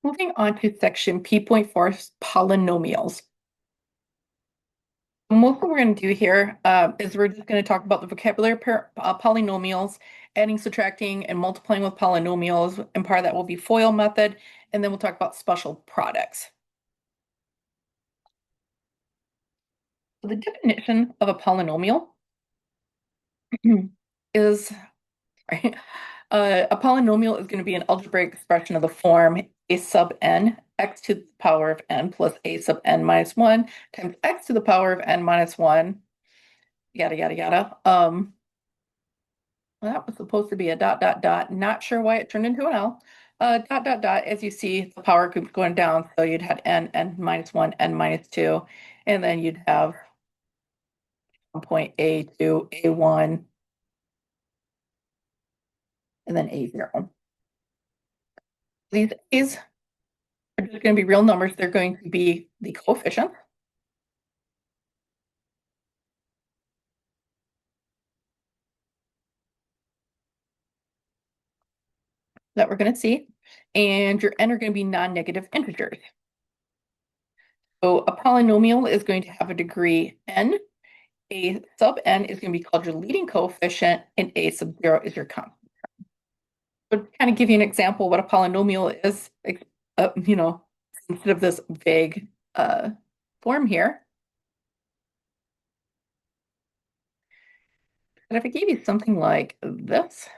Moving on to section P.4, polynomials. Most of what we're going to do here is we're just going to talk about the vocabulary polynomials, adding, subtracting, and multiplying with polynomials, and part of that will be FOIL method, and then we'll talk about special products. So the definition of a polynomial is, right, a polynomial is going to be an algebraic expression of the form a sub n, x to the power of n plus a sub n minus 1 times x to the power of n minus 1, yada, yada, yada. Well, that was supposed to be a dot, dot, dot. Not sure why it turned into an L. Dot, dot, dot, as you see, the power keeps going down. So you'd have n minus 1, n minus 2, and then you'd have from point A to A1, and then A0. These A's are just going to be real numbers. They're going to be the coefficients. That we're going to see. And your n are going to be non-negative integers. So a polynomial is going to have a degree n. A sub n is going to be called your leading coefficient, and a sub 0 is your constant. So to kind of give you an example what a polynomial is, instead of this vague form here. But if I gave you something like this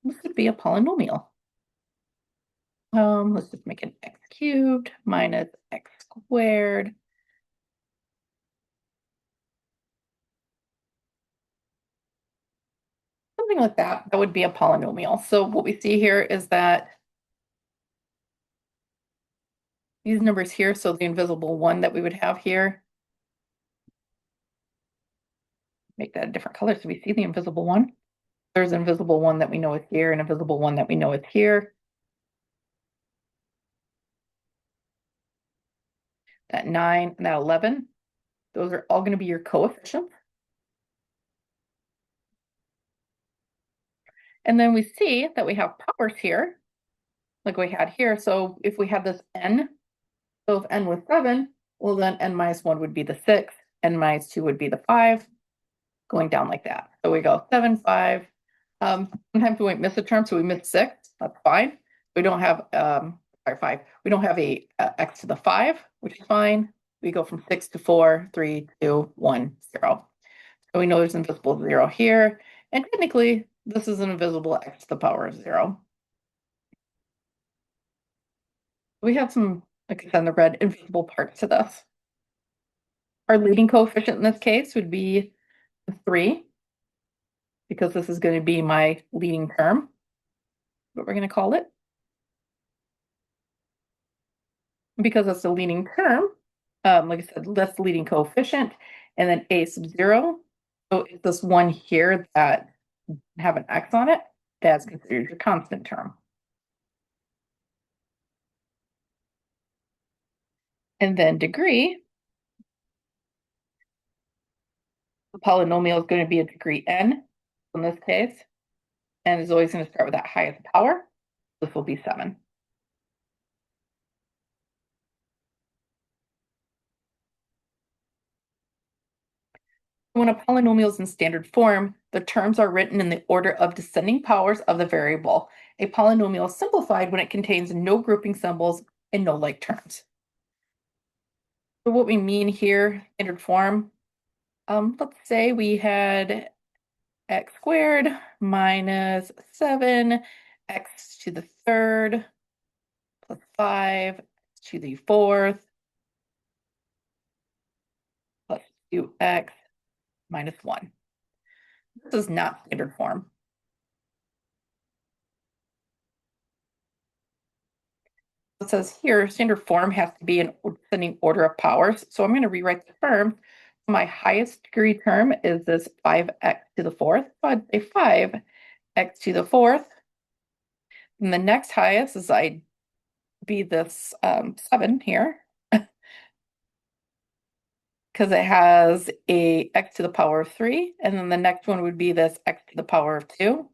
would be a polynomial. Let's just make it x cubed minus x squared. Something like that. That would be a polynomial. So what we see here is that these numbers here, so the invisible one that we would have here, make that a different color so we see the invisible one. There's an invisible one that we know is here, and a visible one that we know is here. That 9 and that 11, those are all going to be your coefficients. And then we see that we have powers here, like we had here. So if we have this n, so if n was 7, well then n minus 1 would be the 6, n minus 2 would be the 5, going down like that. So we go 7, 5. Sometimes we might miss a term, so we miss 6. That's fine. We don't have 5. We don't have a x to the 5, which is fine. We go from 6 to 4, 3, 2, 1, 0. So we know there's an invisible 0 here, and technically this is an invisible x to the power of 0. We have some, like I said, in the red, invisible parts to this. Our leading coefficient in this case would be 3, because this is going to be my leading term, what we're going to call it. Because it's the leading term, like I said, that's the leading coefficient, and then a sub 0. So it's this one here that have an x on it, that's considered your constant term. And then degree, the polynomial is going to be a degree n in this case, and is always going to start with that highest power. This will be 7. When a polynomial is in standard form, the terms are written in the order of descending powers of the variable. A polynomial is simplified when it contains no grouping symbols and no like terms. So what we mean here, standard form, let's say we had x squared minus 7, x to the third plus 5, x to the fourth plus 2x minus 1. This is not standard form. It says here, standard form has to be in ascending order of powers. So I'm going to rewrite the term. My highest degree term is this 5x to the fourth. So I'd say 5x to the fourth. And the next highest is I'd be this 7 here, because it has a x to the power of 3. And then the next one would be this x to the power of 2.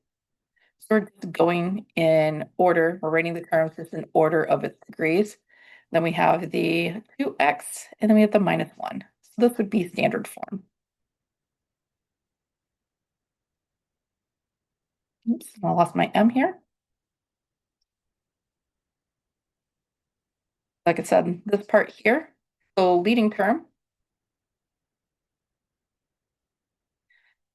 So we're just going in order. We're writing the terms just in order of its degrees. Then we have the 2x, and then we have the -1. So this would be standard form. Oops, I lost my m here. Like I said, this part here, so leading term.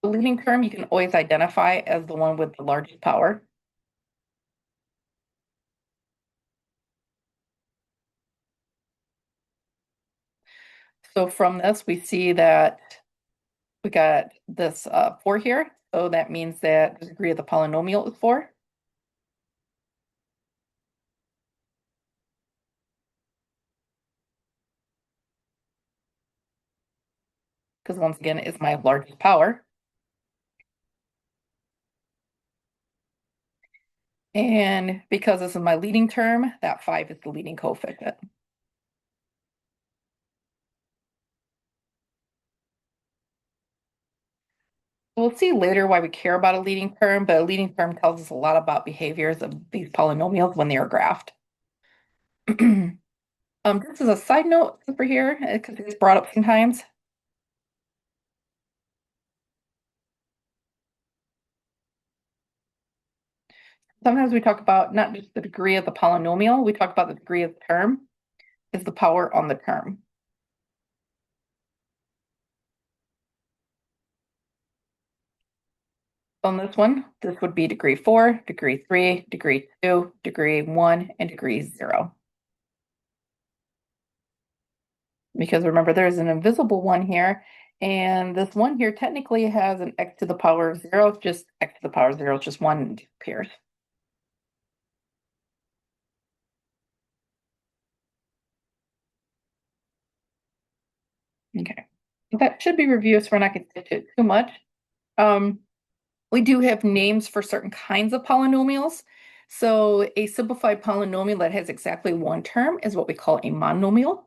The leading term you can always identify as the one with the largest power. So from this, we see that we got this 4 here. So that means that the degree of the polynomial is 4. Because once again, it's my largest power. And because this is my leading term, that 5 is the leading coefficient. We'll see later why we care about a leading term, but a leading term tells us a lot about behaviors of these polynomials when they are graphed. This is a side note over here because it's brought up sometimes. Sometimes we talk about not just the degree of the polynomial, we talk about the degree of the term is the power on the term. On this one, this would be degree 4, degree 3, degree 2, degree 1, and degree 0. Because remember, there's an invisible one here, and this one here technically has an x to the power of 0, just x to the power of 0 is just 1 and disappears. Okay, that should be reviewed, so we're not going to get to it too much. We do have names for certain kinds of polynomials. So a simplified polynomial that has exactly one term is what we call a monomial.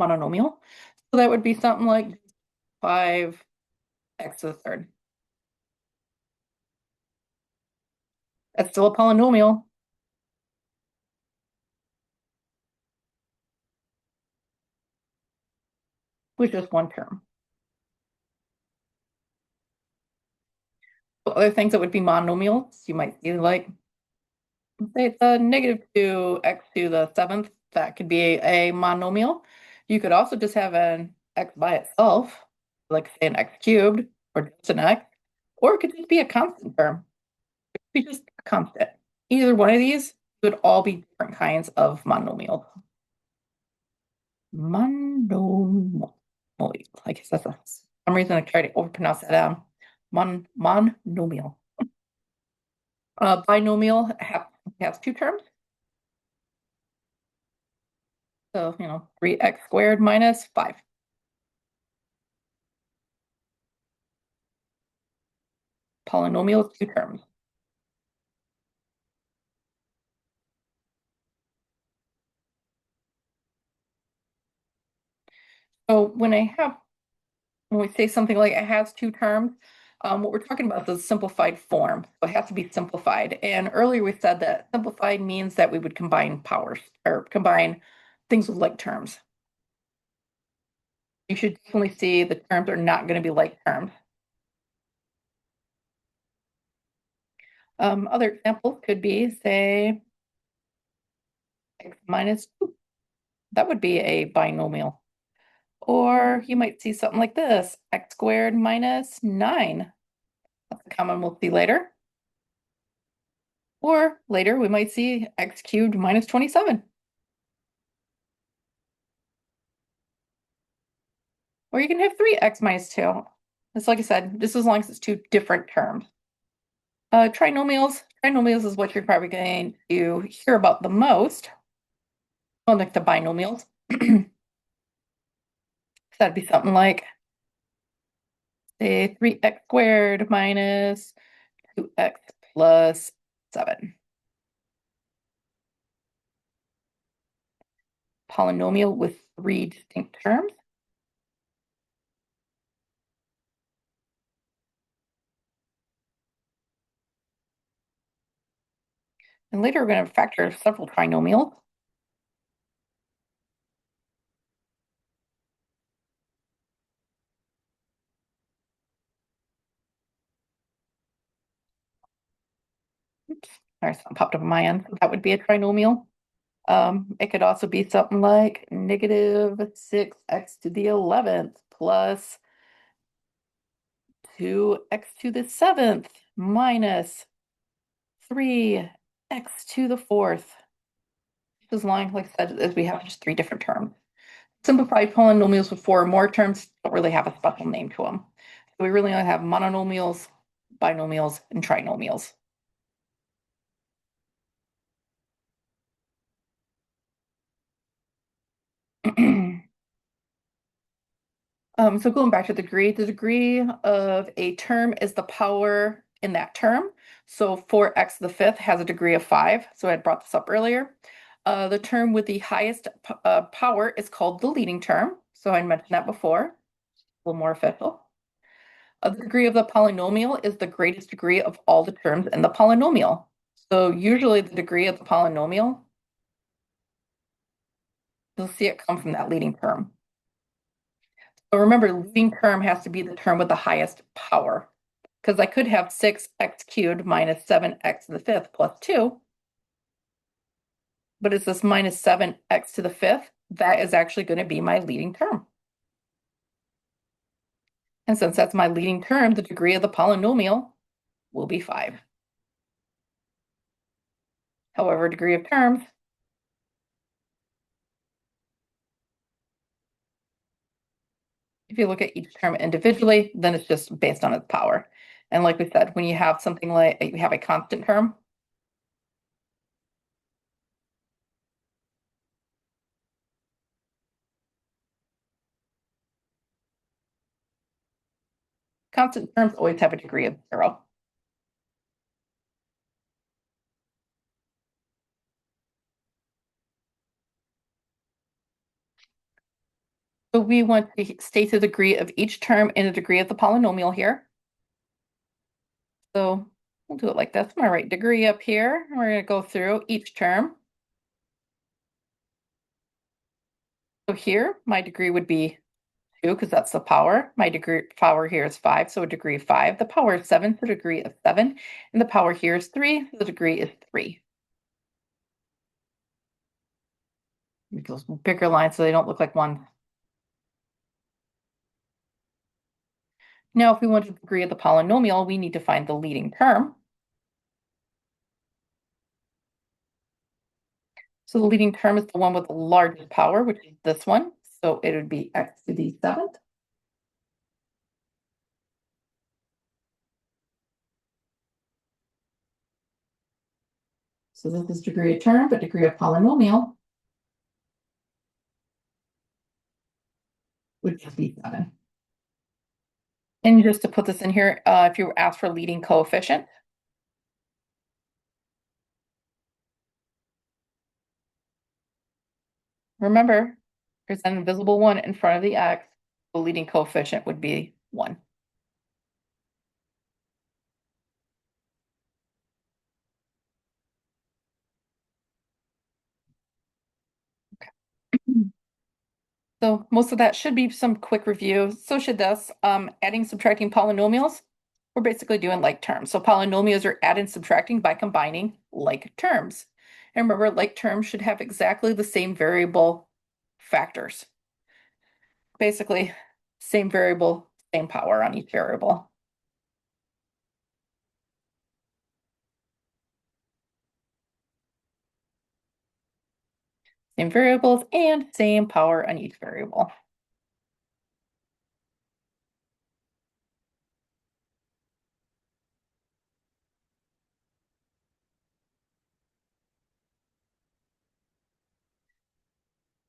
Monomial. So that would be something like 5x to the third. That's still a polynomial. With just one term. So other things that would be monomials, you might see like, say it's a -2x to the 7th. That could be a monomial. You could also just have an x by itself, like say an x cubed or just an x, or it could just be a constant term. It could be just a constant. Either one of these would all be different kinds of monomials. Monomial. I guess that's some reason I tried to overpronounce that. Monomial. Binomial has two terms. So, 3x squared minus 5. Polynomial is two terms. So when we say something like it has two terms, what we're talking about is simplified form. So it has to be simplified. And earlier we said that simplified means that we would combine powers or combine things with like terms. You should definitely see the terms are not going to be like terms. Other examples could be, say, x minus 2. That would be a binomial. Or you might see something like this, x squared minus 9. That's a common we'll see later. Or later we might see x cubed minus 27. Or you can have 3x minus 2. It's like I said, just as long as it's two different terms. Trinomials. Trinomials is what you're probably going to hear about the most. Well, next to binomials. That'd be something like, say, 3x squared minus 2x plus 7. Polynomial with 3 distinct terms. And later we're going to factor several trinomials. Oops, there's something popped up on my end. So that would be a trinomial. It could also be something like negative 6x to the 11th plus 2x to the 7th minus 3x to the 4th. As long, like I said, as we have just three different terms. Simplified polynomials with four or more terms don't really have a special name to them. So we really only have monomials, binomials, and trinomials. So going back to the degree of a term is the power in that term. So 4x to the fifth has a degree of 5. So I had brought this up earlier. The term with the highest power is called the leading term. So I mentioned that before, a little more official. The degree of the polynomial is the greatest degree of all the terms in the polynomial. So usually the degree of the polynomial, you'll see it come from that leading term. So remember, leading term has to be the term with the highest power, because I could have 6x cubed minus 7x to the fifth plus 2, but it's this minus 7x to the fifth. That is actually going to be my leading term. And since that's my leading term, the degree of the polynomial will be 5. However, degree of terms, if you look at each term individually, then it's just based on its power. And like we said, when you have something like you have a constant term, constant terms always have a degree of 0. So we want to state the degree of each term and the degree of the polynomial here. So we'll do it like this. I'm going to write degree up here. We're going to go through each term. So here, my degree would be 2 because that's the power. My degree power here is 5, so a degree of 5. The power is 7, so a degree of 7. And the power here is 3, so the degree is 3. Make those bigger lines so they don't look like one. Now, if we want the degree of the polynomial, we need to find the leading term. So the leading term is the one with the largest power, which is this one. So it would be x to the 7th. So this is degree of term, but degree of polynomial would just be 7. And just to put this in here, if you ask for leading coefficient, remember, there's an invisible 1 in front of the x. The leading coefficient would be 1. So most of that should be some quick review. So should this. Adding, subtracting polynomials, we're basically doing like terms. So polynomials are adding, subtracting by combining like terms. And remember, like terms should have exactly the same variable factors. Basically, same variable, same power on each variable. Same variables and same power on each variable.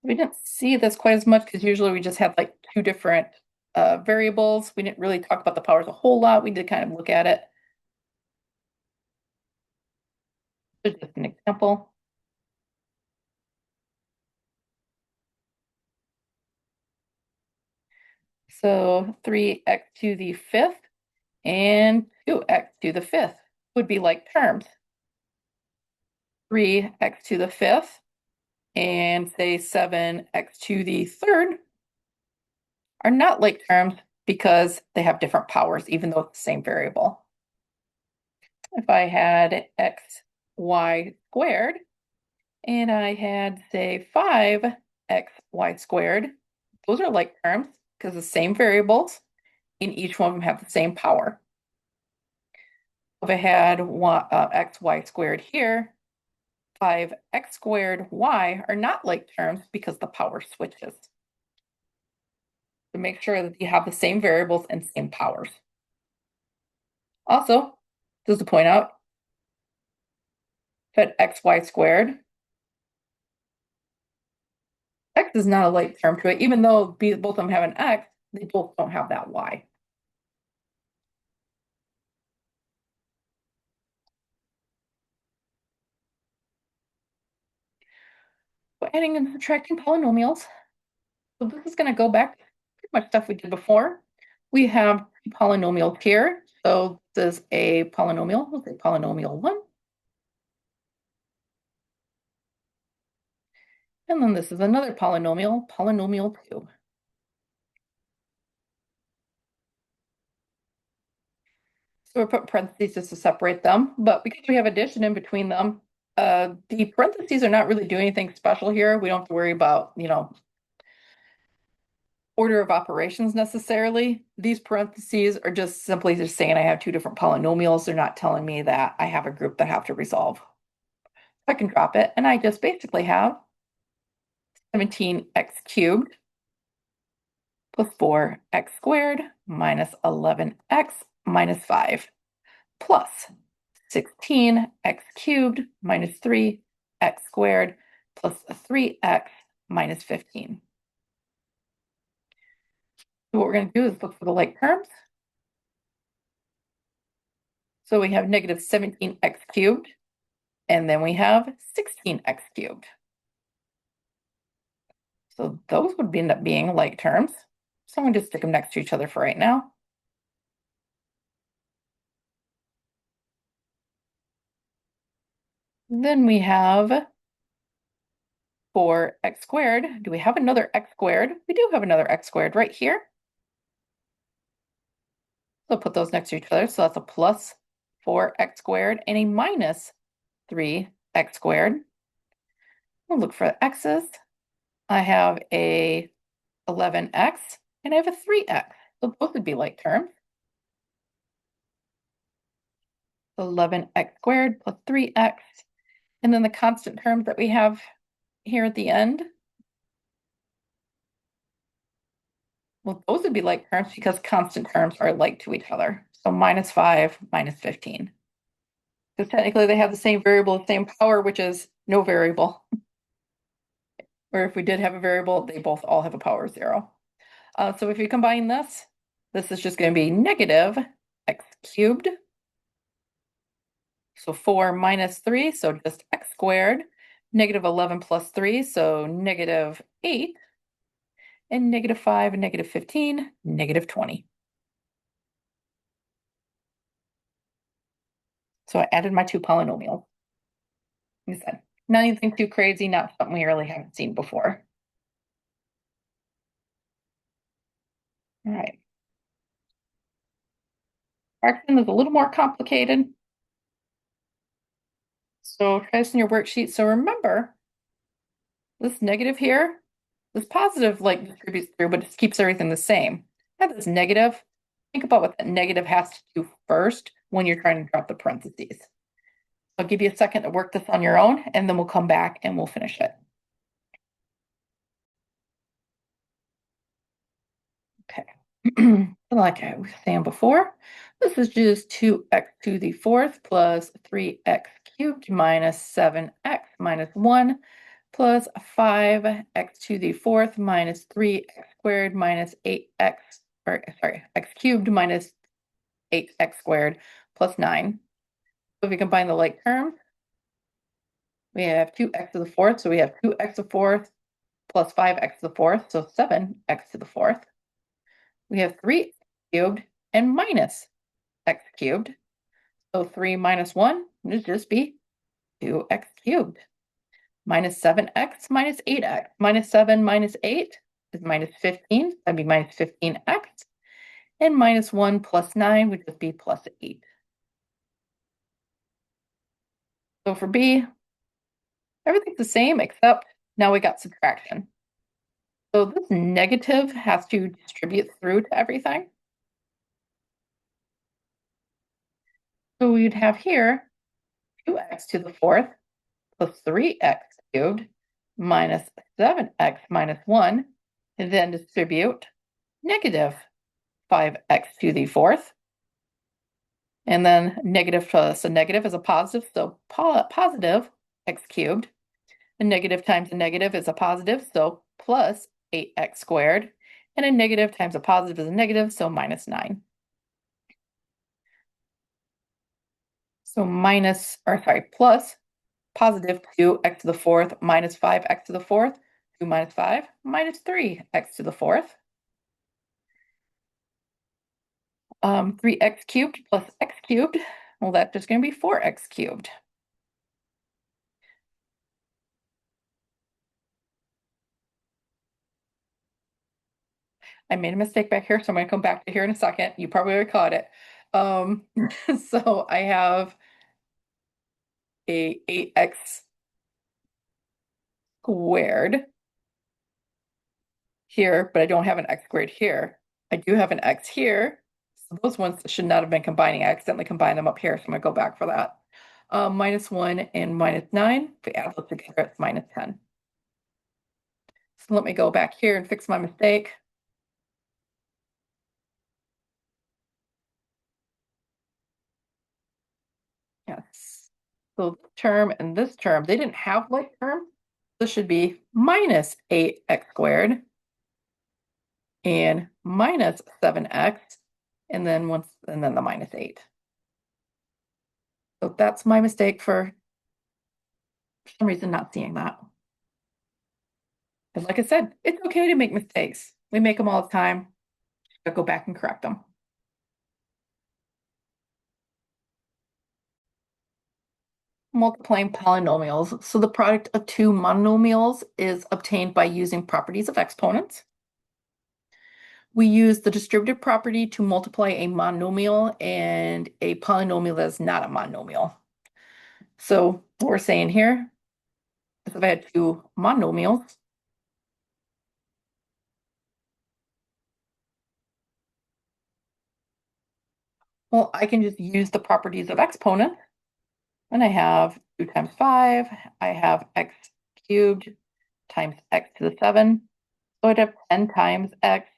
We didn't see this quite as much because usually we just had like two different variables. We didn't really talk about the powers a whole lot. We did kind of look at it. Here's just an example. So 3x to the fifth and 2x to the fifth would be like terms. 3x to the 5th and say 7x to the 3rd are not like terms because they have different powers, even though it's the same variable. If I had xy squared and I had, say, 5xy squared, those are like terms because the same variables and each one of them have the same power. If I had xy squared here, 5x squared y are not like terms because the power switches. So make sure that you have the same variables and same powers. Also, just to point out, that xy squared, x is not a like term to it, even though both of them have an x, they both don't have that y. So adding and subtracting polynomials. So this is going to go back to pretty much stuff we did before. We have polynomials here. So this is a polynomial. We'll say polynomial 1. And then this is another polynomial, polynomial 2. So we're putting parentheses just to separate them, but because we have addition in between them, the parentheses are not really doing anything special here. We don't have to worry about, order of operations necessarily. These parentheses are just simply just saying I have two different polynomials. They're not telling me that I have a group that I have to resolve. I can drop it, and I just basically have 17x cubed plus 4x squared minus 11x minus 5 plus 16x cubed minus 3x squared plus 3x minus 15. So what we're going to do is look for the like terms. So we have negative 17x cubed, and then we have 16x cubed. So those would end up being like terms. So I'm going to just stick them next to each other for right now. Then we have 4x squared. Do we have another x squared? We do have another x squared right here. So put those next to each other. So that's a plus 4x squared and a minus 3x squared. We'll look for the x's. I have a 11x and I have a 3x. So both would be like terms. 11x squared plus 3x. And then the constant terms that we have here at the end, well, those would be like terms because constant terms are like to each other. So minus 5, minus 15. Because technically they have the same variable, the same power, which is no variable. Or if we did have a variable, they both all have a power of 0. So if you combine this is just going to be negative x cubed. So 4 minus 3, so just x squared. Negative 11 plus 3, so negative 8. And negative 5 and negative 15, negative 20. So I added my two polynomials. Like I said, not anything too crazy, not something we really haven't seen before. All right. Fraction is a little more complicated. So try this in your worksheet. So remember, this negative here, this positive like distributes through, but it keeps everything the same. Now this negative, think about what that negative has to do first when you're trying to drop the parentheses. I'll give you a second to work this on your own, and then we'll come back and we'll finish it. Okay. Like I was saying before, this is just 2x to the 4th plus 3x cubed minus 7x minus 1 plus 5x to the 4th minus 3x squared minus 8x, or sorry, x cubed minus 8x squared plus 9. So if we combine the like terms, we have 2x to the 4th, so we have 2x to the 4th plus 5x to the 4th, so 7x to the 4th. We have 3 cubed and minus x cubed. So 3 minus 1 would just be 2x cubed. Minus 7x minus 8x. Minus 7 minus 8 is minus 15. That'd be minus 15x. And minus 1 plus 9 would just be plus 8. So for B, everything's the same except now we got subtraction. So this negative has to distribute through to everything. So we'd have here 2x to the fourth plus 3x cubed minus 7x minus 1, and then distribute negative 5x to the fourth. And then negative plus a negative is a positive, so positive x cubed. A negative times a negative is a positive, so plus 8x squared. And a negative times a positive is a negative, so minus 9. So plus positive 2x to the fourth minus 5x to the fourth, 2 minus 5 minus 3x to the fourth. 3x cubed plus x cubed, well, that's just going to be 4x cubed. I made a mistake back here, so I'm going to come back to here in a second. You probably already caught it. So I have a 8x squared here, but I don't have an x squared here. I do have an x here. So those ones should not have been combining. I accidentally combined them up here, so I'm going to go back for that. Minus 1 and minus 9. If we add those together, it's minus 10. So let me go back here and fix my mistake. Yes. So this term and this term, they didn't have like term. This should be minus 8x squared and minus 7x, and then the minus 8. So that's my mistake for some reason not seeing that. And like I said, it's okay to make mistakes. We make them all the time. I'll go back and correct them. Multiplying polynomials. So the product of two monomials is obtained by using properties of exponents. We use the distributive property to multiply a monomial and a polynomial that is not a monomial. So what we're saying here is if I had two monomials, well, I can just use the properties of exponents. And I have 2 times 5, I have x cubed times x to the 7. So I'd have 10 times x.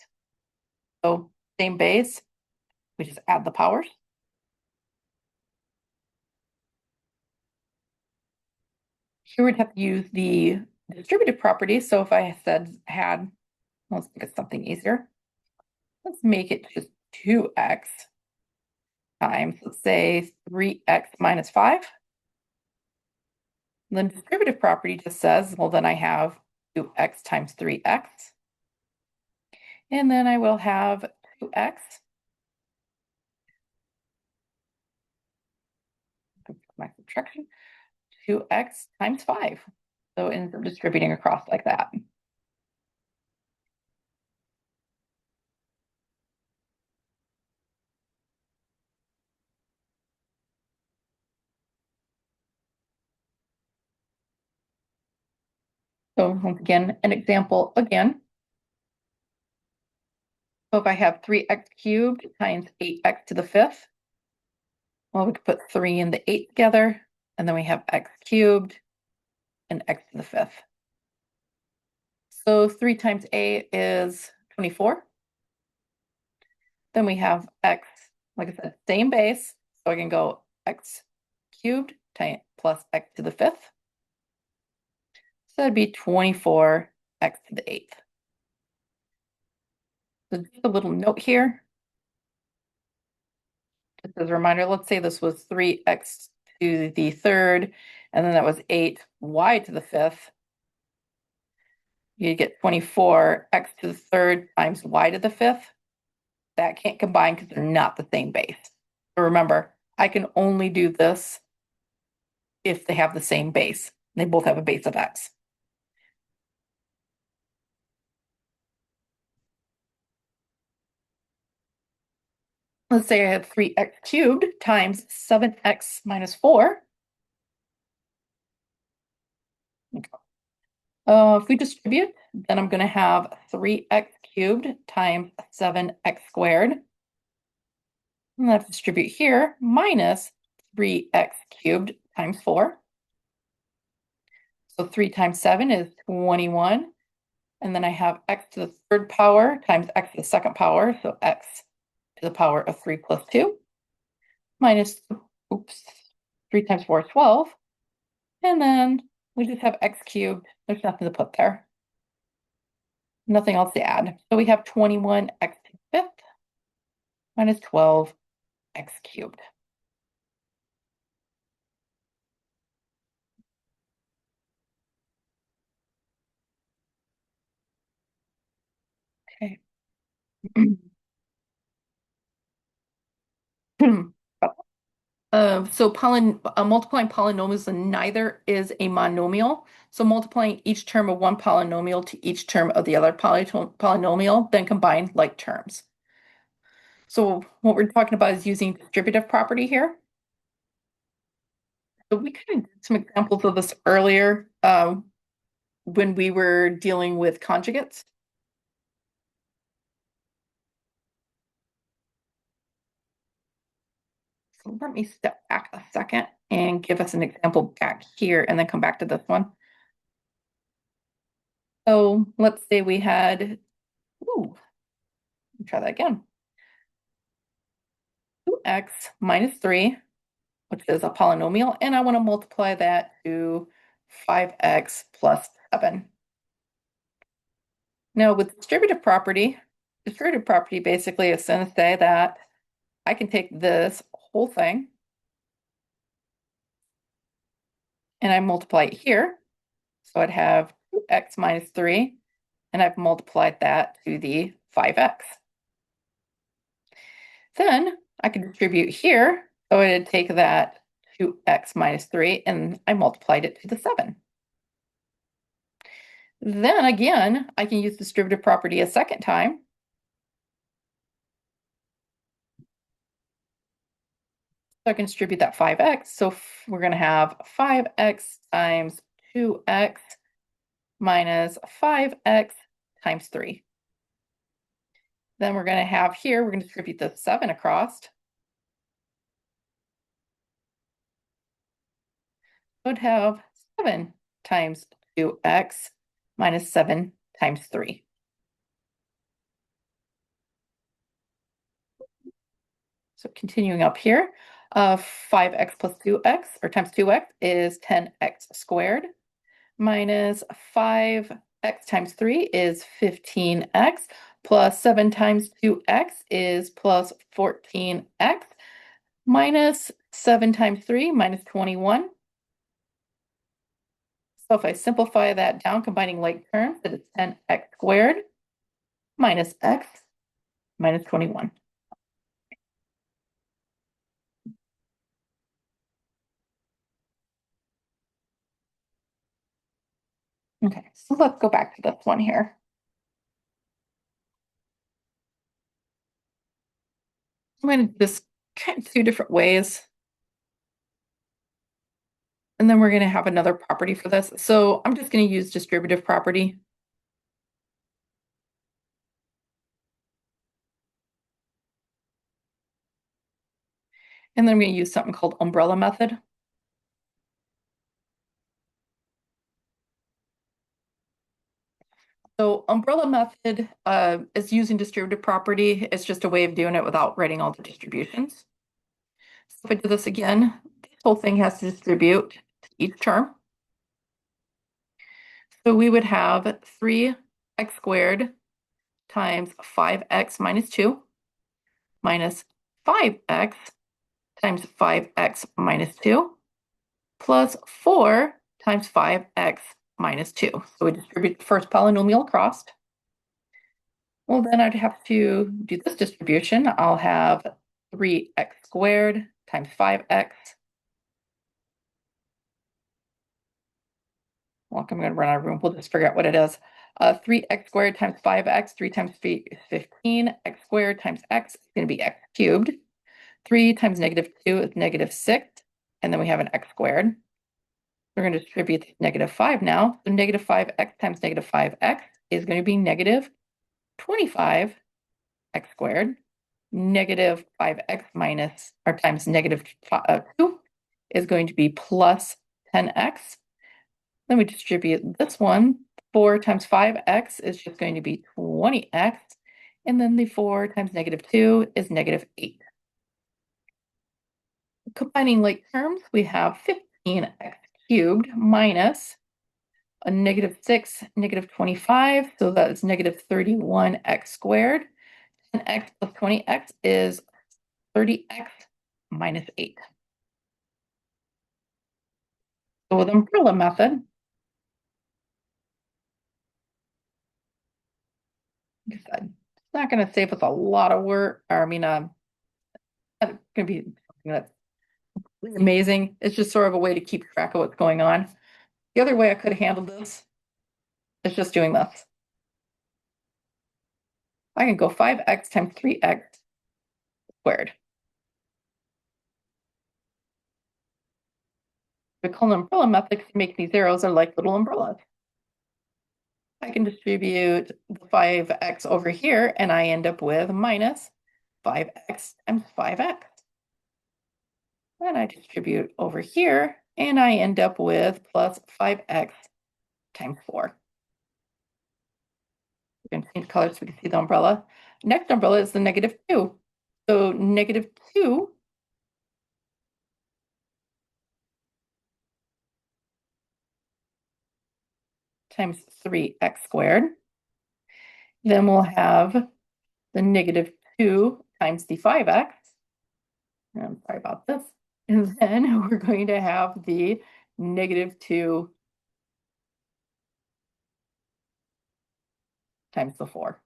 So same base, we just add the powers. Here we'd have to use the distributive property. So if I let's make it something easier. Let's make it just 2x times, let's say 3x minus 5. And then distributive property just says, well, then I have 2x times 3x. And then I will have 2x. My subtraction, 2x times 5. So it ends up distributing across like that. So once again, an example again. So if I have 3x cubed times 8x to the 5th, well, we could put 3 and the 8 together, and then we have x cubed and x to the 5th. So 3 times 8 is 24. Then we have x, like I said, same base, so I can go x cubed plus x to the 5th. So that'd be 24x to the 8th. So just a little note here. Just as a reminder, let's say this was 3x to the 3rd, and then that was 8y to the 5th. You get 24x to the 3rd times y to the 5th. That can't combine because they're not the same base. So remember, I can only do this if they have the same base. They both have a base of x. Let's say I have 3x cubed times 7x minus 4. If we distribute, then I'm going to have 3x cubed times 7x squared. And let's distribute here, minus 3x cubed times 4. So 3 times 7 is 21. And then I have x to the third power times x to the second power. So x to the power of 3 plus 2 minus, 3 times 4 is 12. And then we just have x cubed. There's nothing to put there. Nothing else to add. So we have 21x to the fifth minus 12x cubed. Okay. So multiplying polynomials, and neither is a monomial. So multiplying each term of one polynomial to each term of the other polynomial, then combine like terms. So what we're talking about is using distributive property here. So we kind of did some examples of this earlier when we were dealing with conjugates. So let me step back a second and give us an example back here and then come back to this one. So let's say we had, try that again. 2x minus 3, which is a polynomial, and I want to multiply that to 5x plus 7. Now with distributive property basically is going to say that I can take this whole thing and I multiply it here. So I'd have 2x minus 3, and I've multiplied that to the 5x. Then I can distribute here. So I'd take that 2x minus 3, and I multiplied it to the 7. Then again, I can use distributive property a second time. So I can distribute that 5x. So we're going to have 5x times 2x minus 5x times 3. Then we're going to have here, we're going to distribute the 7 across. So I'd have 7 times 2x minus 7 times 3. So continuing up here, 5x plus 2x, or times 2x, is 10x squared, minus 5x times 3 is 15x, plus 7 times 2x is plus 14x, minus 7 times 3 minus 21. So if I simplify that down, combining like terms, it is 10x squared minus x minus 21. Okay, so let's go back to this one here. I'm going to do this kind of 2 different ways. And then we're going to have another property for this. So I'm just going to use distributive property. And then I'm going to use something called umbrella method. So umbrella method is using distributive property. It's just a way of doing it without writing all the distributions. So if I do this again, this whole thing has to distribute to each term. So we would have 3x squared times 5x minus 2 minus 5x times 5x minus 2 plus 4 times 5x minus 2. So we distribute the first polynomial across. Well, then I'd have to do this distribution. I'll have 3x squared times 5x Well, I'm going to run out of room. We'll just figure out what it is. 3x squared times 5x, 3 times 3 is 15. X squared times x is going to be x cubed. 3 times -2 is -6. And then we have an x squared. We're going to distribute -5 now. So -5x times -5x is going to be -25x squared. -5x minus or times -2 is going to be plus 10x. Then we distribute this one. 4 times 5x is just going to be 20x. And then the 4 times -2 is -8. Combining like terms, we have 15x cubed minus a -6, -25. So that's -31x squared. And x plus 20x is 30x minus 8. So with umbrella method, like I said, it's not going to save us a lot of work, or I mean, it's going to be something that's really amazing. It's just sort of a way to keep track of what's going on. The other way I could have handled this is just doing this. I can go 5x times 3x squared. We call an umbrella method to make these arrows are like little umbrellas. I can distribute the 5x over here, and I end up with minus 5x times 5x. Then I distribute over here, and I end up with plus 5x times 4. We can change colors so we can see the umbrella. Next umbrella is the -2. So -2 times 3x squared. Then we'll have the -2 times the 5x. I'm sorry about this. And then we're going to have the -2 times the 4.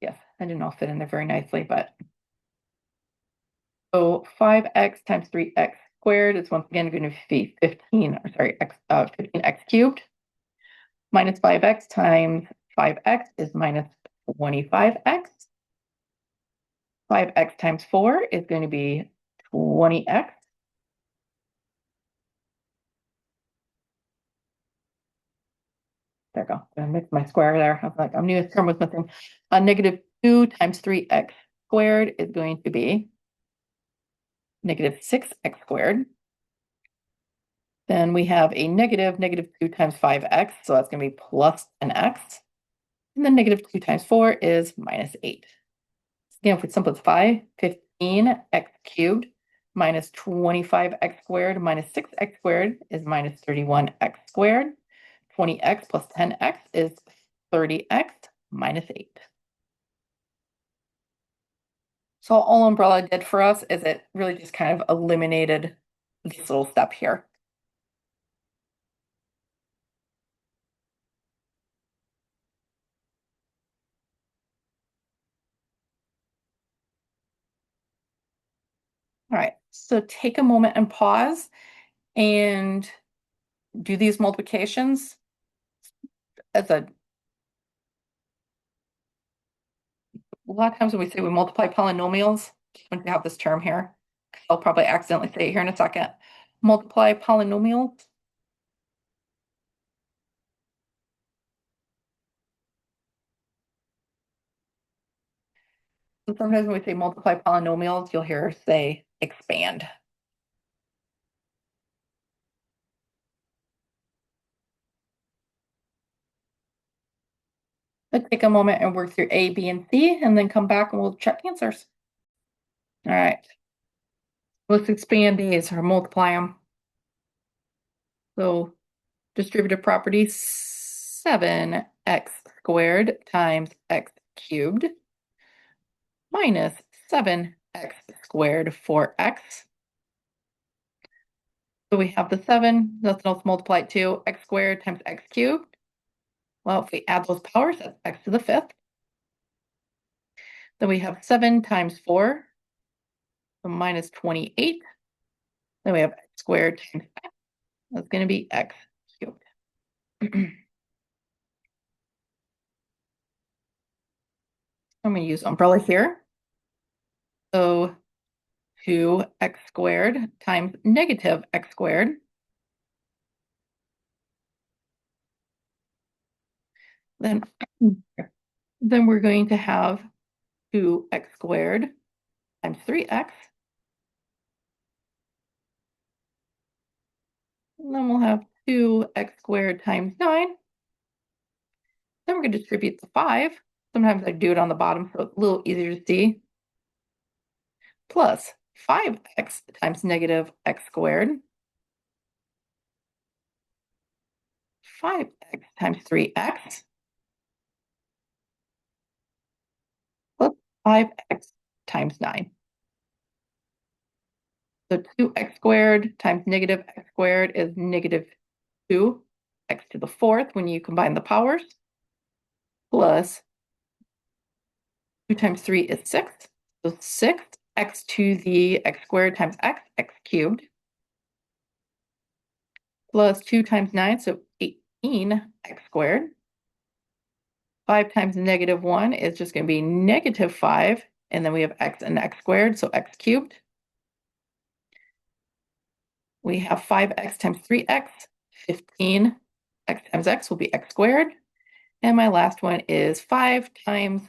Yes, I didn't all fit in there very nicely, but so 5x times 3x squared is once again going to be 15x cubed. Minus 5x times 5x is minus 25x. 5x times 4 is going to be 20x. There we go. I mixed my square there. I was like, I knew this term was missing. -2 times 3x squared is going to be -6x squared. Then we have a -2 times 5x, so that's going to be plus an x. And then -2 times 4 is -8. Again, if we simplify, 15x cubed minus 25x squared minus 6x squared is minus 31x squared. 20x plus 10x is 30x minus 8. So all umbrella did for us is it really just kind of eliminated this little step here. All right, so take a moment and pause and do these multiplications as a lot of times when we say we multiply polynomials, when we have this term here, I'll probably accidentally say it here in a second. Multiply polynomials. So sometimes when we say multiply polynomials, you'll hear say expand. Let's take a moment and work through A, B, and C, and then come back and we'll check answers. All right. Let's expand these or multiply them. So distributive property 7x squared times x cubed minus 7x squared 4x. So we have the 7, nothing else multiplied to x squared times x cubed. Well, if we add those powers, that's x to the 5th. Then we have 7 times 4, so minus 28. Then we have x squared times x. That's going to be x cubed. I'm going to use umbrella here. So 2x squared times negative x squared. Then we're going to have 2x squared times 3x. And then we'll have 2x squared times 9. Then we're going to distribute the 5. Sometimes I do it on the bottom so it's a little easier to see. Plus 5x times negative x squared. 5x times 3x. Plus 5x times 9. So 2x squared times negative x squared is negative 2x to the 4th when you combine the powers. Plus 2 times 3 is 6. So 6x to the x squared times x cubed. Plus 2 times 9, so 18x squared. 5 times negative 1 is just going to be negative 5. And then we have x and x squared, so x cubed. We have 5x times 3x, 15. X times x will be x squared. And my last one is 5 times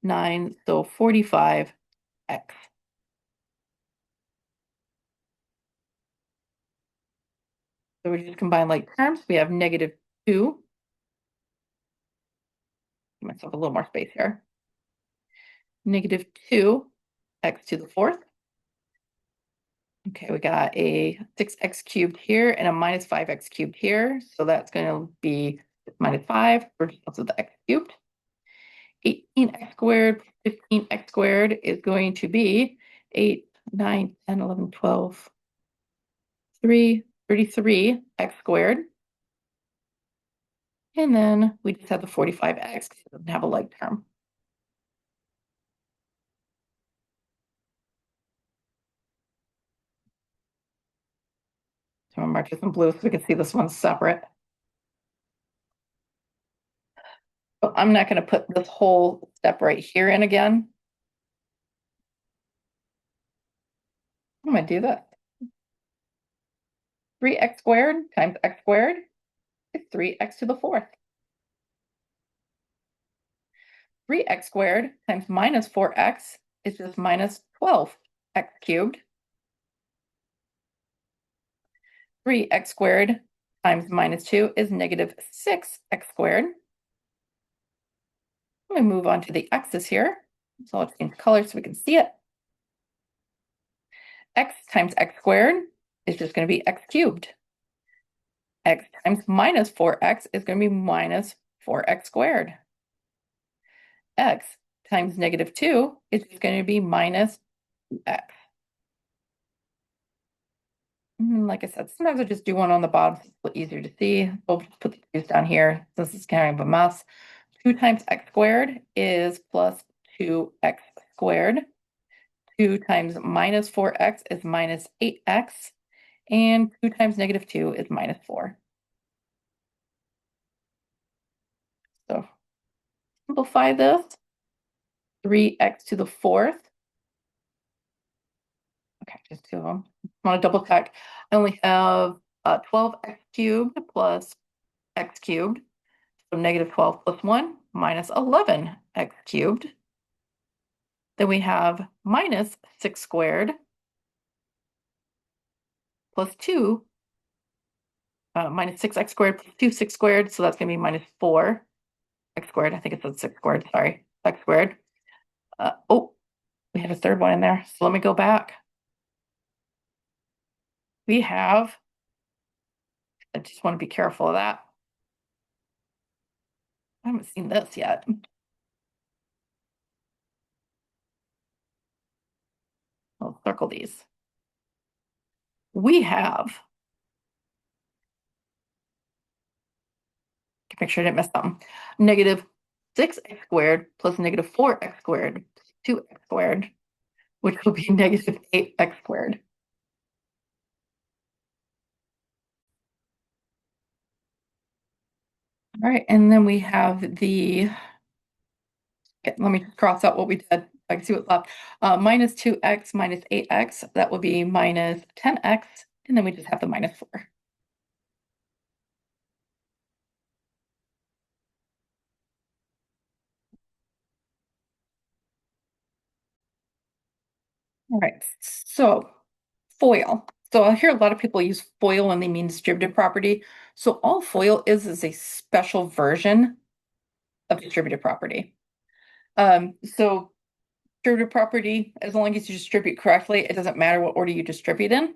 9, so 45x. So we just combine like terms. We have negative 2. Give myself a little more space here. Negative 2x to the 4th. Okay, we got a 6x cubed here and a minus 5x cubed here. So that's going to be minus 5 versus also the x cubed. 18x squared plus 15x squared is going to be 8, 9, 10, 11, 12, 3, 33x squared. And then we just have the 45x because it doesn't have a like term. So I'm gonna mark this in blue so we can see this one's separate. But I'm not going to put this whole step right here in again. I'm going to do this. 3x squared times x squared is 3x to the 4th. 3x squared times minus 4x is just minus 12x cubed. 3x squared times minus 2 is negative 6x squared. I'm going to move on to the x's here. So I'll change color so we can see it. X times x squared is just going to be x cubed. X times minus 4x is going to be minus 4x squared. X times negative 2 is going to be minus x. And like I said, sometimes I just do one on the bottom so it's a little easier to see. We'll just put the 2's down here. This is kind of a mess. 2 times x squared is plus 2x squared. 2 times minus 4x is minus 8x. And 2 times negative 2 is minus 4. So simplify this. 3x to the 4th. Okay, just 2 of them. I want to double check. I only have 12x cubed plus x cubed. So negative 12 plus 1 minus 11x cubed. Then we have minus 6 squared plus 2, minus 6x squared plus 2 6 squared. So that's going to be minus 4x squared. I think it said 6 squared. Sorry, x squared. Oh, we had a third one in there. So let me go back. We have, I just want to be careful of that. I haven't seen this yet. I'll circle these. We have, make sure I didn't miss something, negative 6x squared plus negative 4x squared, 2x squared, which will be negative 8x squared. All right, and then we have let me cross out what we did. I can see what's left. Minus 2x minus 8x, that will be minus 10x, and then we just have the minus 4. All right, so FOIL. So I hear a lot of people use FOIL when they mean distributive property. So all FOIL is a special version of distributive property. So distributive property, as long as you distribute correctly, it doesn't matter what order you distribute in.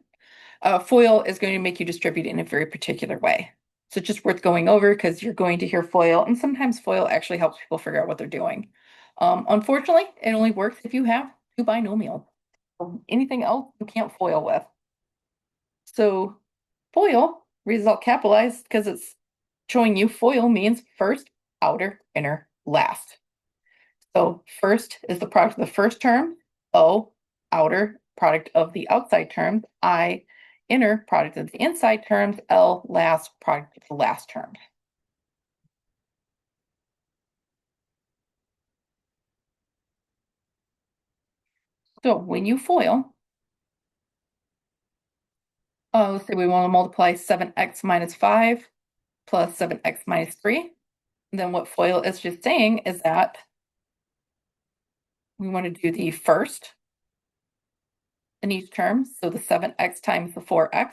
FOIL is going to make you distribute in a very particular way. So it's just worth going over because you're going to hear FOIL, and sometimes FOIL actually helps people figure out what they're doing. Unfortunately, it only works if you have two binomials. Anything else you can't FOIL with. So FOIL, result capitalized because it's showing you FOIL means first, outer, inner, last. So first is the product of the first term, O, outer, product of the outside terms, I, inner, product of the inside terms, L, last, product of the last terms. So when you FOIL, let's say we want to multiply 7x minus 5 plus 7x minus 3. Then what FOIL is just saying is that we want to do the first in each term, so the 7x times the 4x.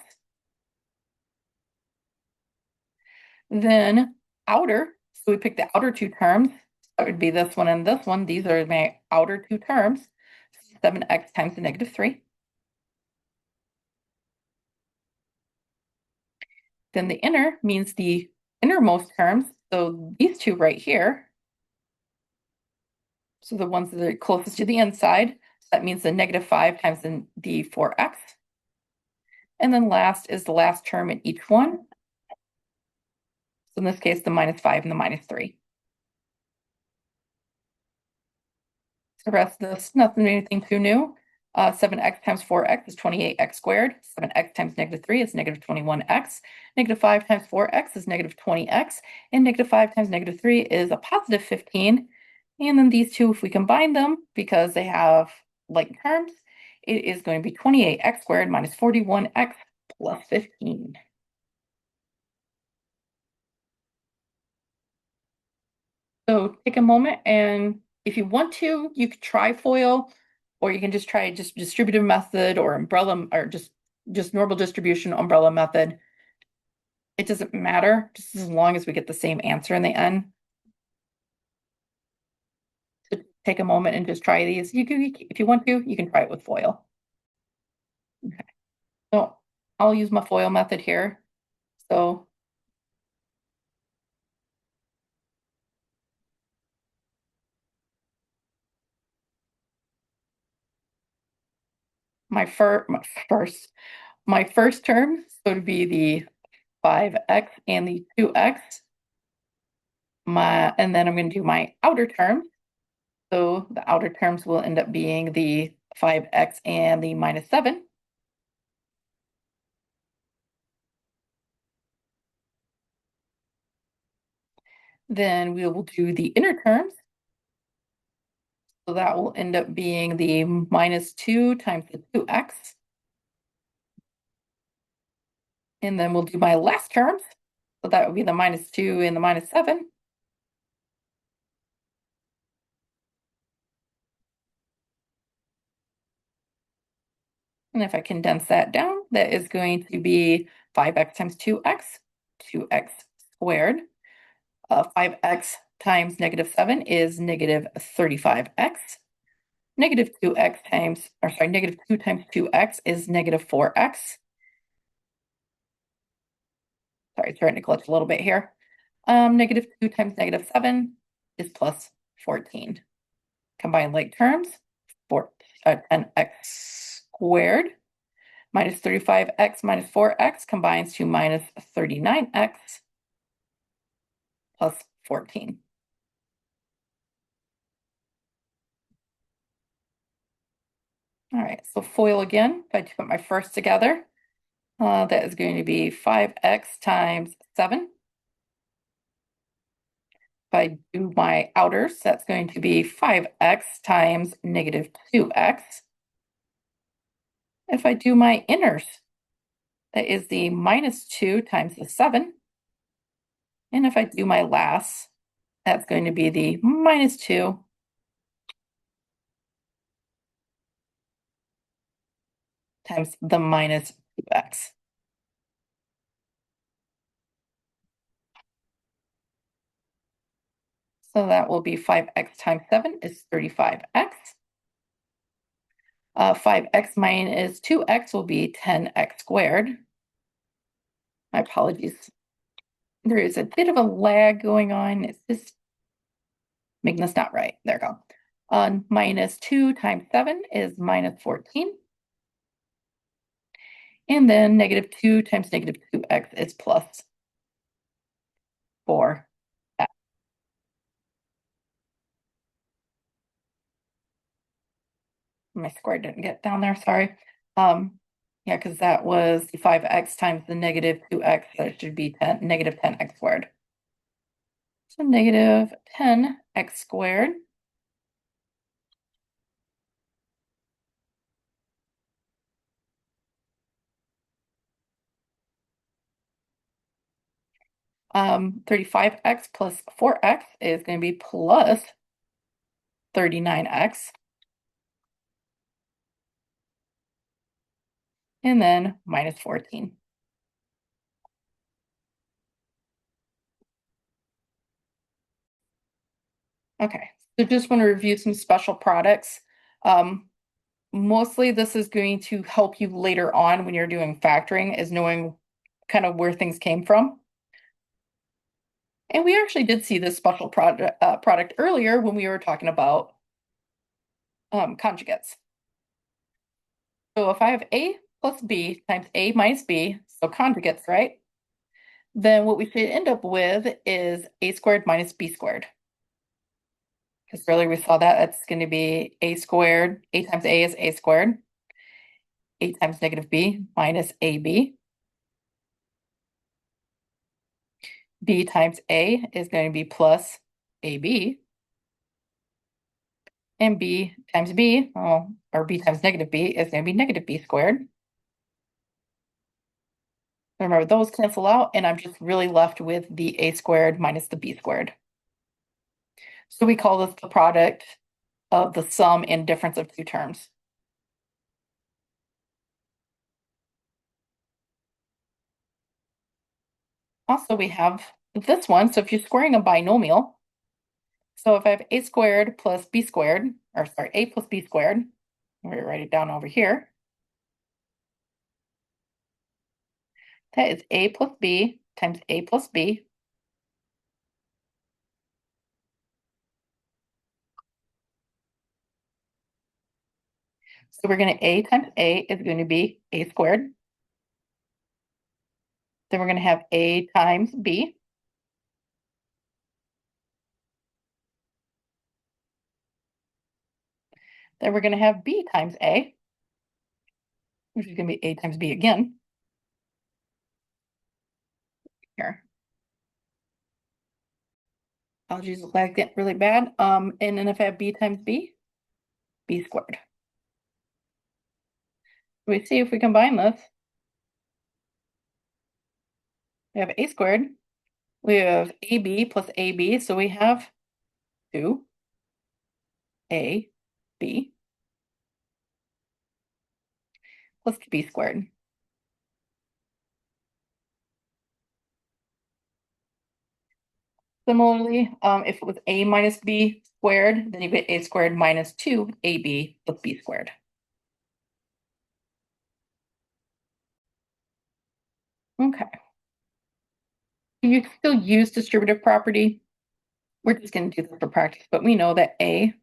Then outer, so we pick the outer two terms. That would be this one and this one. These are my outer two terms. 7x times the negative 3. Then the inner means the innermost terms. So these two right here. So the ones that are closest to the inside. So that means the negative 5 times the 4x. And then last is the last term in each one. So in this case, the minus 5 and the minus 3. The rest of this, nothing, anything too new. 7x times 4x is 28x squared. 7x times negative 3 is negative 21x. Negative 5 times 4x is negative 20x. And negative 5 times negative 3 is a positive 15. And then these two, if we combine them, because they have like terms, it is going to be 28x squared minus 41x plus 15. So take a moment, and if you want to, you could try FOIL, or you can just try just distributive method or umbrella, or just normal distribution umbrella method. It doesn't matter, just as long as we get the same answer in the end. So take a moment and just try these. You can, if you want to, you can try it with FOIL. Okay. So I'll use my FOIL method here. So my first term, so to be the 5x and the 2x. And then I'm going to do my outer term. So the outer terms will end up being the 5x and the minus 7. Then we will do the inner terms. So that will end up being the minus 2 times the 2x. And then we'll do my last terms. So that would be the minus 2 and the minus 7. And if I condense that down, that is going to be 5x times 2x, 2x squared. 5x times negative 7 is negative 35x. Negative 2x times, or sorry, negative 2 times 2x is negative 4x. Sorry, trying to glitch a little bit here. Negative 2 times negative 7 is plus 14. Combine like terms, 10x squared minus 35x minus 4x combines to minus 39x plus 14. All right, so FOIL again, if I put my first together, that is going to be 5x times 7 If I do my outers, that's going to be 5x times negative 2x. If I do my inners, that is the minus 2 times the 7. And if I do my lasts, that's going to be the minus 2 times the minus 2x. So that will be 5x times 7 is 35x. 5x minus 2x will be 10x squared. My apologies. There is a bit of a lag going on. It's just making this not right. There we go. Minus 2 times 7 is minus 14. And then negative 2 times negative 2x is plus 4. My square didn't get down there, sorry. Yeah, because that was 5x times the negative 2x, so it should be negative 10x squared. So negative 10x squared. Um, 35x plus 4x is going to be plus 39x. And then minus 14. Okay, so just want to review some special products. Mostly this is going to help you later on when you're doing factoring, is knowing kind of where things came from. And we actually did see this special product earlier when we were talking about conjugates. So if I have A plus B times A minus B, so conjugates, right? Then what we should end up with is A squared minus B squared. Because earlier we saw that it's going to be A squared, A times A is A squared. A times negative B minus AB. B times A is going to be plus AB. And B times B, or B times negative B is going to be negative B squared. Remember, those cancel out, and I'm just really left with the A squared minus the B squared. So we call this the product of the sum and difference of two terms. Also, we have this one. So if you're squaring a binomial, so if I have A squared plus B squared, or sorry, A plus B squared, I'm going to write it down over here. That is A plus B times A plus B. So we're going to A times A is going to be A squared. Then we're going to have A times B. Then we're going to have B times A, which is going to be A times B again. Here. Apologies, the lag get really bad. And then if I have B times B, B squared. We see if we combine this. We have A squared. We have AB plus AB, so we have 2AB plus B squared. Similarly, if it was A minus B squared, then you get A squared minus 2AB plus B squared. Okay. You still use distributive property. We're just going to do this for practice, but we know that A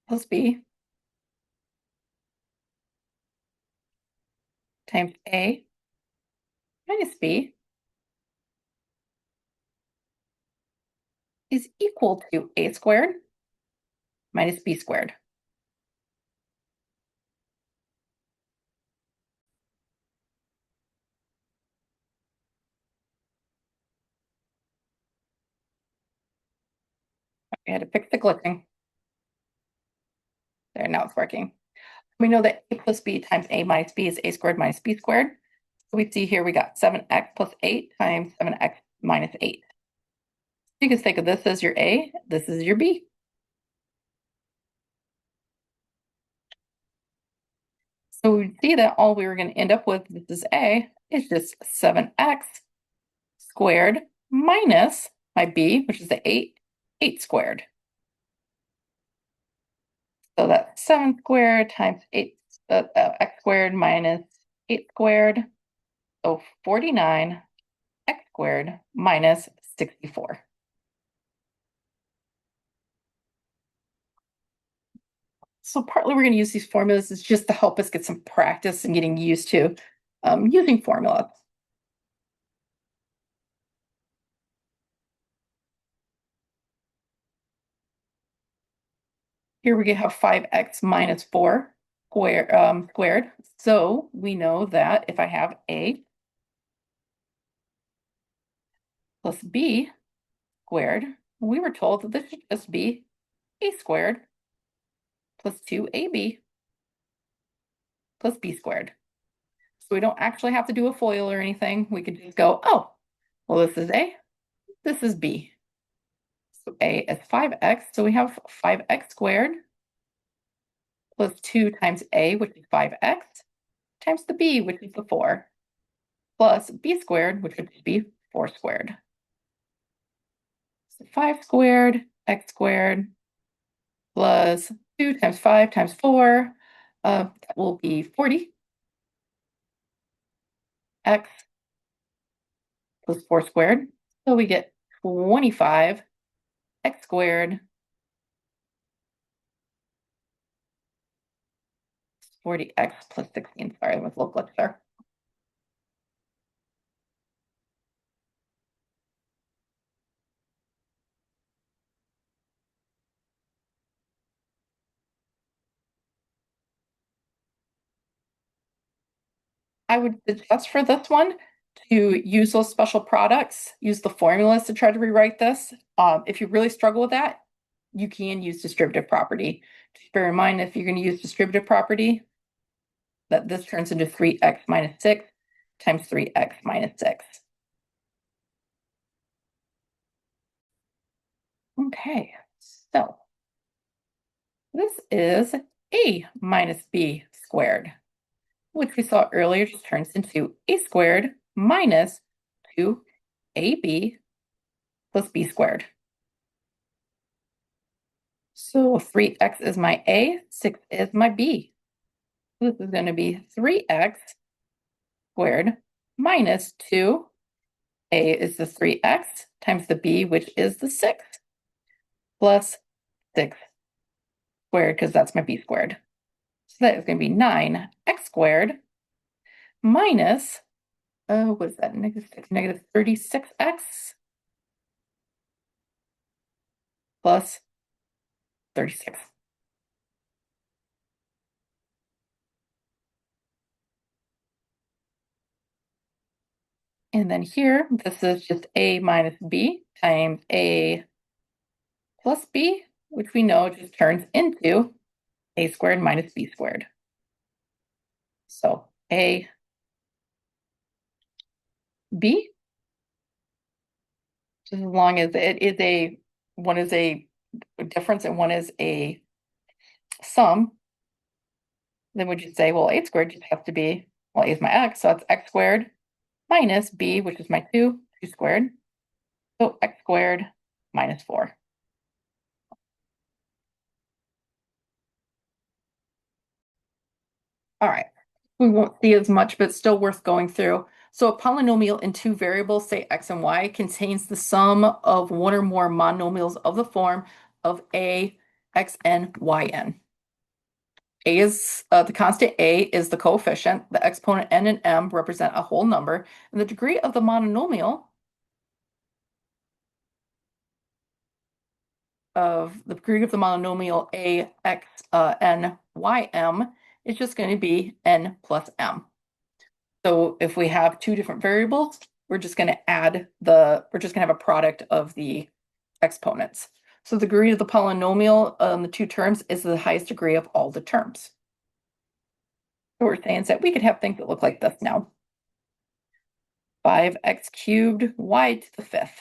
plus B times A minus B is equal to A squared minus B squared. We had to fix the glitching. There, now it's working. We know that a plus b times a minus b is a squared minus b squared. So we see here we got 7x plus 8 times 7x minus 8. You can think of this as your a, this is your b. So we see that all we were going to end up with, this is a, is just 7x squared minus my b, which is the 8 squared. So that's 7 squared times 8, x squared minus 8 squared. So 49 x squared minus 64. So partly we're going to use these formulas is just to help us get some practice and getting used to using formulas. Here we have 5x minus 4 squared. So we know that if I have a plus b squared, we were told that this should just be a squared plus 2ab plus b squared. So we don't actually have to do a FOIL or anything. We could just go, oh, well, this is a, this is b. So a is 5x, so we have 5x squared plus 2 times a, which is 5x, times the b, which is the 4, plus b squared, which would be 4 squared. So 5 squared, x squared, plus 2 times 5 times 4, that will be 40. X plus 4 squared. So we get 25 x squared 40x plus 16. Sorry, with a little glitch there. I would suggest for this one to use those special products, use the formulas to try to rewrite this. If you really struggle with that, you can use distributive property. Just bear in mind, if you're going to use distributive property, that this turns into 3x minus 6 times 3x minus 6. Okay, so this is a minus b squared, which we saw earlier just turns into a squared minus 2ab plus b squared. So 3x is my a, 6 is my b. This is going to be 3x squared minus 2. A is the 3x times the b, which is the 6, plus 6 squared, because that's my b squared. So that is going to be 9x squared minus, what is that, negative 36x plus 36. And then here, this is just a minus b times a plus b, which we know just turns into a squared minus b squared. So a b, just as long as it is a, one is a difference and one is a sum, then would you say, well, a squared just has to be, well, a is my x, so that's x squared minus b, which is my 2 squared. So x squared minus 4. All right, we won't see as much, but still worth going through. So a polynomial in two variables, say x and y, contains the sum of one or more monomials of the form of a, xn, yn. A is the constant a is the coefficient, the exponent n and m represent a whole number, and the degree of the monomial a, x, n, y, m is just going to be n plus m. So if we have two different variables, we're just going to have a product of the exponents. So the degree of the polynomial on the two terms is the highest degree of all the terms. So we're saying that we could have things that look like this now. 5x cubed y to the fifth.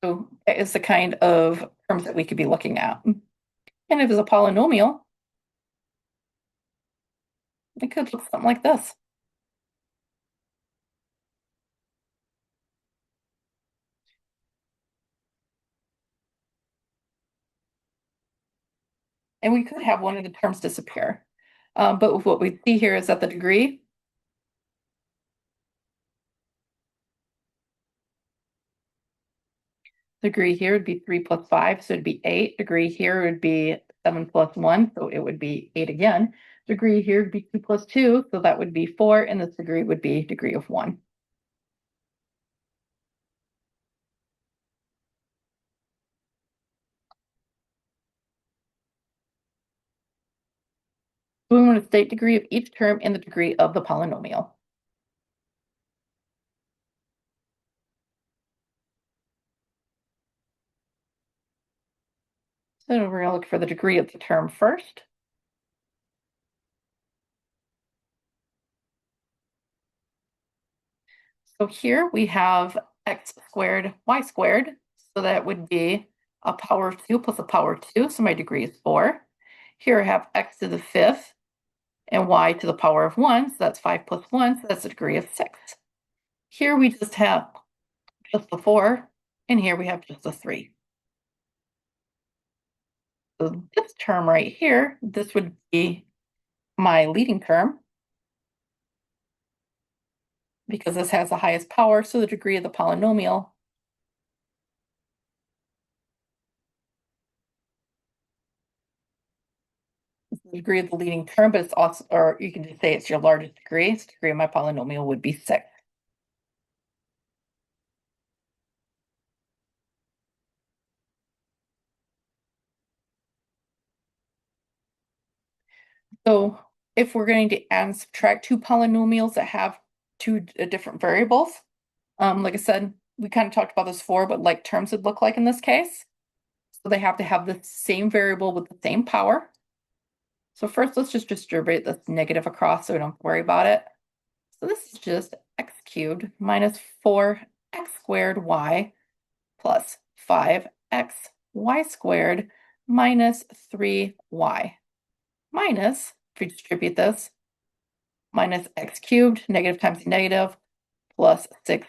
So that is the kind of terms that we could be looking at. And if it's a polynomial, it could look something like this. And we could have one of the terms disappear. But what we see here is that the degree here would be 3 plus 5, so it'd be 8. Degree here would be 7 plus 1, so it would be 8 again. Degree here would be 2 plus 2, so that would be 4, and this degree would be degree of 1. So we want to state degree of each term and the degree of the polynomial. So we're going to look for the degree of the term first. So here we have x squared, y squared. So that would be a power of 2 plus a power of 2. So my degree is 4. Here I have x to the fifth and y to the power of 1. So that's 5 plus 1. So that's a degree of 6. Here we just have just the 4. And here we have just a 3. So this term right here, this would be my leading term, because this has the highest power, so the degree of the polynomial is the degree of the leading term, but it's also, or you can just say it's your largest degree. So the degree of my polynomial would be 6. So if we're going to add and subtract two polynomials that have two different variables, like I said, we kind of talked about this before, but like terms would look like in this case. So they have to have the same variable with the same power. So first, let's just distribute this negative across so we don't have to worry about it. So this is just x cubed minus 4x squared y plus 5x y squared minus 3y minus, if we distribute this, minus x cubed, negative times negative, plus 6x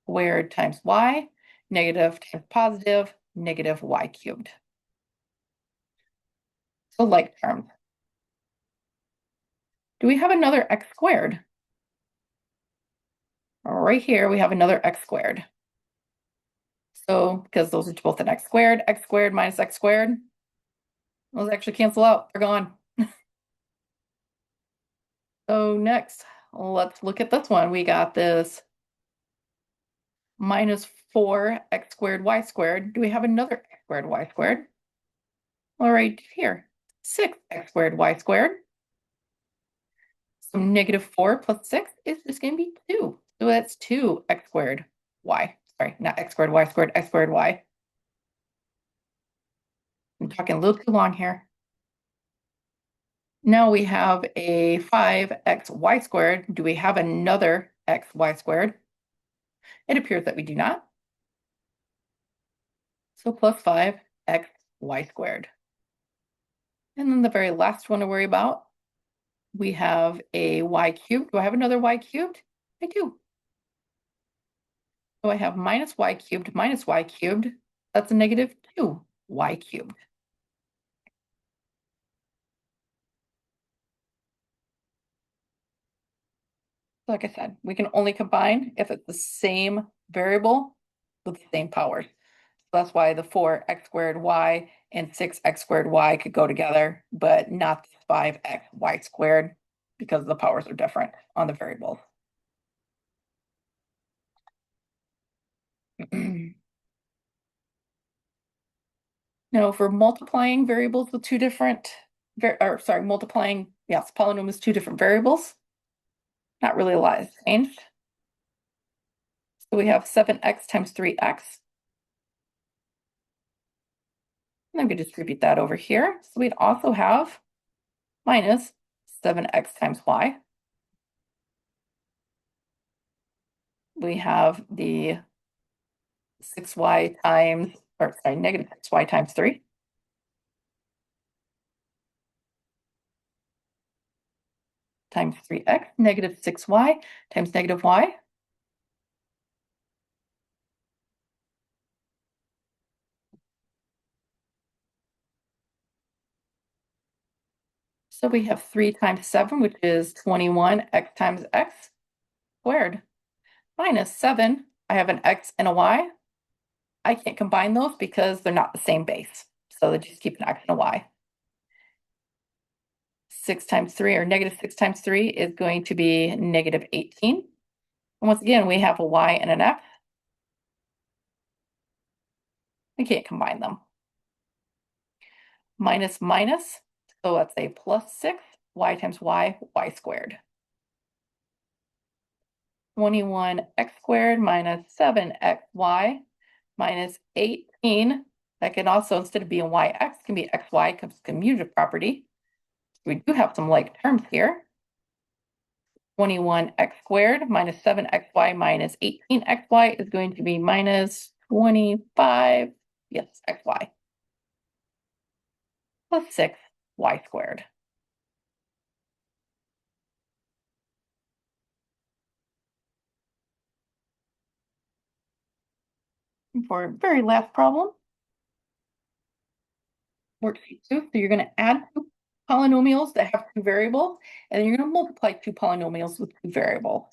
squared times y, negative times positive, negative y cubed. So like terms. Do we have another x squared? Right here, we have another x squared. So, because those are both an x squared minus x squared, those actually cancel out, they're gone. So next, let's look at this one. We got this minus 4x squared y squared. Do we have another x squared y squared? All right, here, 6x squared y squared. So negative 4 plus 6 is just going to be 2. So that's 2x squared y. Sorry, not x squared y squared, x squared y. I'm talking a little too long here. Now we have a 5xy squared. Do we have another xy squared? It appears that we do not. So plus 5xy squared. And then the very last one to worry about, we have a y cubed. Do I have another y cubed? I do. So I have minus y cubed minus y cubed. That's a negative 2y cubed. Like I said, we can only combine if it's the same variable with the same powers. So that's why the 4x squared y and 6x squared y could go together, but not the 5x y squared, because the powers are different on the variables. Now, for multiplying variables with two different, multiplying, yes, polynomials, two different variables, not really a lot has changed. So we have 7x times 3x. And I'm going to distribute that over here. So we'd also have minus 7x times y. We have the 6y times, or sorry, negative 6y times 3. Times 3x, negative 6y times negative y. So we have 3 times 7, which is 21 x times x squared, minus 7. I have an x and a y. I can't combine those because they're not the same base. So they just keep an x and a y. 6 times 3, or negative 6 times 3, is going to be negative 18. And once again, we have a y and an x. We can't combine them. Minus minus, so let's say plus 6, y times y, y squared. 21x squared minus 7xy minus 18. That can also, instead of being yx, can be xy because it's a commutative property. We do have some like terms here. 21x squared minus 7xy minus 18xy is going to be minus 25, yes, xy, plus 6y squared. And for our very last problem, worksheet 2, so you're going to add two polynomials that have two variables, and then you're going to multiply two polynomials with two variables.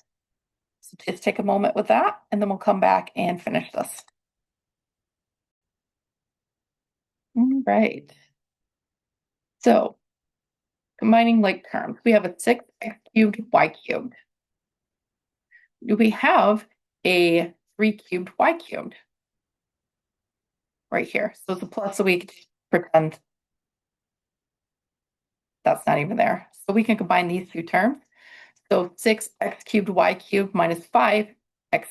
So just take a moment with that, and then we'll come back and finish this. All right. So combining like terms, we have a 6x cubed y cubed. Do we have a 3 cubed y cubed? Right here. So it's a plus, so we can pretend that's not even there. So we can combine these two terms. So 6x cubed y cubed minus 5x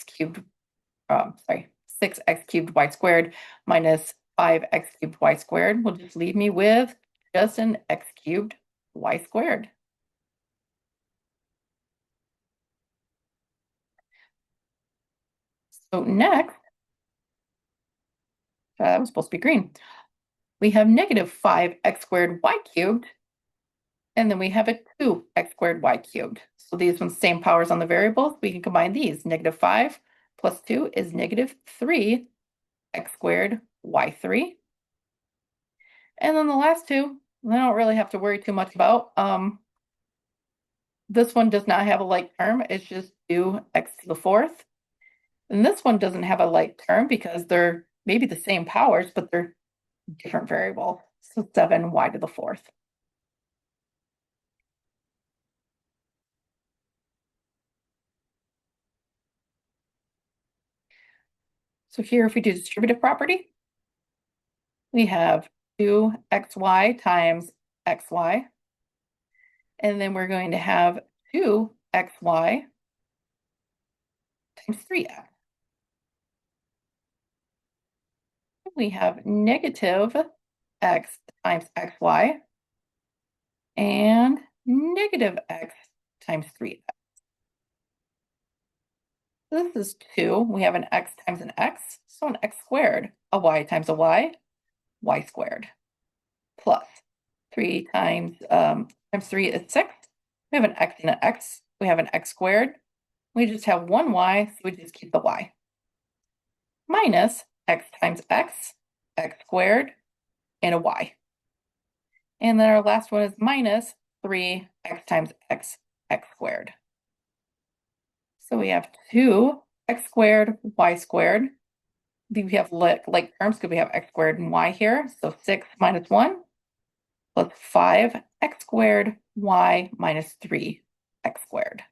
cubed, 6x cubed y squared minus 5x cubed y squared will just leave me with just an x cubed y squared. So next, that was supposed to be green. We have negative 5x squared y cubed, and then we have a 2x squared y cubed. So these ones, same powers on the variables, we can combine these. Negative 5 plus 2 is negative 3x squared y3. And then the last two, I don't really have to worry too much about. This one does not have a like term. It's just 2x to the fourth. And this one doesn't have a like term because they're maybe the same powers, but they're different variables. So 7y to the fourth. So here, if we do distributive property, we have 2xy times xy. And then we're going to have 2xy times 3x. We have negative x times xy and negative x times 3x. This is 2. We have an x times an x, so an x squared. A y times a y, y squared. Plus 3 times 3 is 6. We have an x and an x. We have an x squared. We just have one y, so we just keep the y. Minus x times x, x squared, and a y. And then our last one is minus 3x times x, x squared. So we have 2x squared, y squared. We have like terms because we have x squared and y here. So 6 minus 1 plus 5x squared, y minus 3x squared.